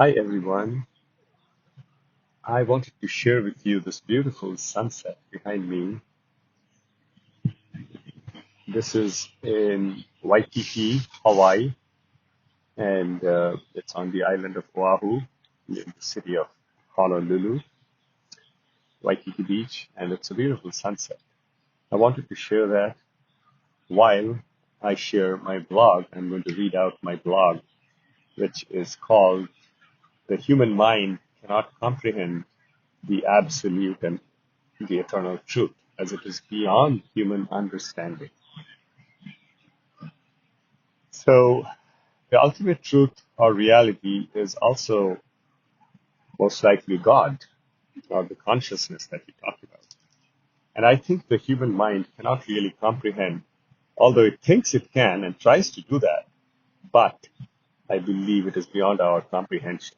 Hi everyone. I wanted to share with you this beautiful sunset behind me. This is in Waikiki, Hawaii, and it's on the island of Oahu, in the city of Honolulu, Waikiki Beach, and it's a beautiful sunset. I wanted to share that while I share my blog. I'm going to read out my blog, which is called "The Human Mind Cannot Comprehend the Absolute and the Eternal Truth, as it is beyond human understanding." So, the ultimate truth or reality is also most likely God or the consciousness that we talked about. And I think the human mind cannot really comprehend, although it thinks it can and tries to do that, but I believe it is beyond our comprehension.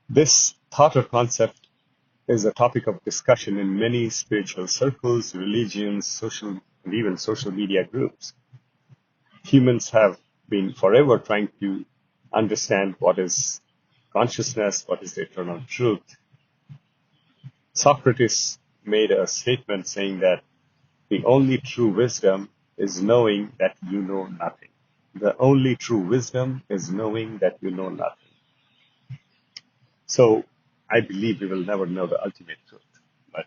This thought or concept is a topic of discussion in many spiritual circles, religions, social, and even social media groups. Humans have been forever trying to understand what is consciousness, what is the eternal truth. Socrates made a statement saying that the only true wisdom is knowing that you know nothing. The only true wisdom is knowing that you know nothing. So I believe we will never know the ultimate truth. But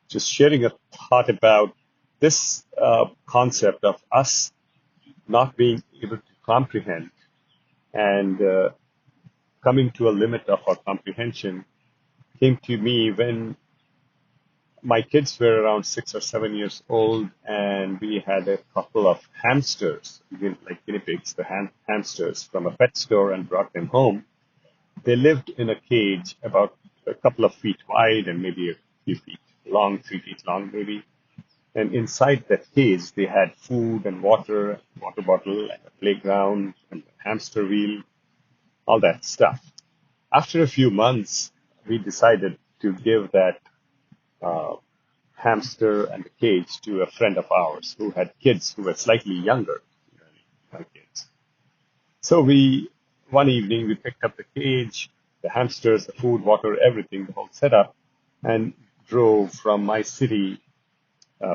just sharing a thought about this concept of us not being able to comprehend and coming to a limit of our comprehension came to me when my kids were around 6 or 7 years old, and we had a couple of hamsters, like guinea pigs, the hamsters from a pet store, and brought them home. They lived in a cage about a couple of feet wide and maybe a few feet long, 3 feet long maybe. And inside that cage, they had food and water, water bottle, and a playground, and a hamster wheel, all that stuff. After a few months, we decided to give that uh, hamster and the cage to a friend of ours who had kids who were slightly younger than my kids. So one evening, we picked up the cage, the hamsters, the food, water, everything, the whole setup, and drove from my city,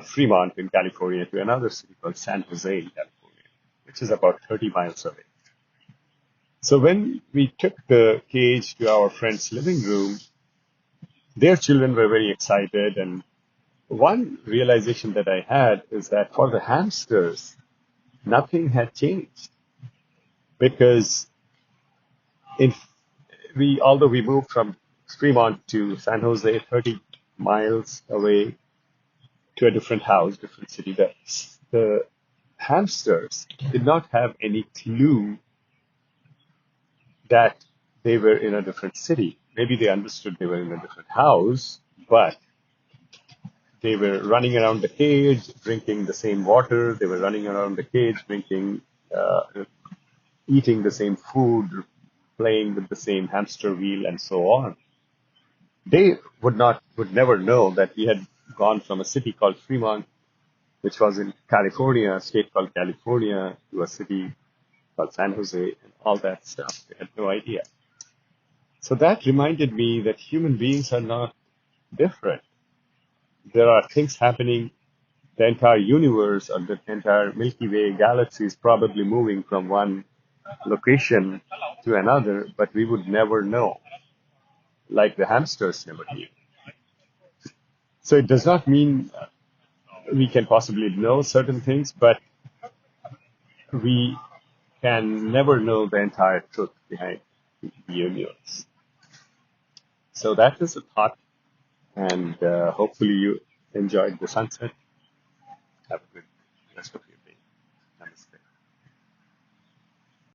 Fremont in California, to another city called San Jose in California, which is about 30 miles away. So when we took the cage to our friend's living room, their children were very excited. And one realization that I had is that for the hamsters, nothing had changed because in although we moved from Fremont to San Jose, 30 miles away to a different house, different city, the hamsters did not have any clue that they were in a different city. Maybe they understood they were in a different house, but they were running around the cage, drinking the same water. They were running around the cage, eating the same food, playing with the same hamster wheel, and so on. They would never know that we had gone from a city called Fremont, which was in California, a state called California, to a city called San Jose, and all that stuff. They had no idea. So that reminded me that human beings are not different. There are things happening. The entire universe or the entire Milky Way galaxy is probably moving from one location to another, but we would never know, like the hamsters never knew. So it does not mean we can possibly know certain things, but we can never know the entire truth behind the universe. So that is a thought, and hopefully you enjoyed the sunset. Have a good rest of your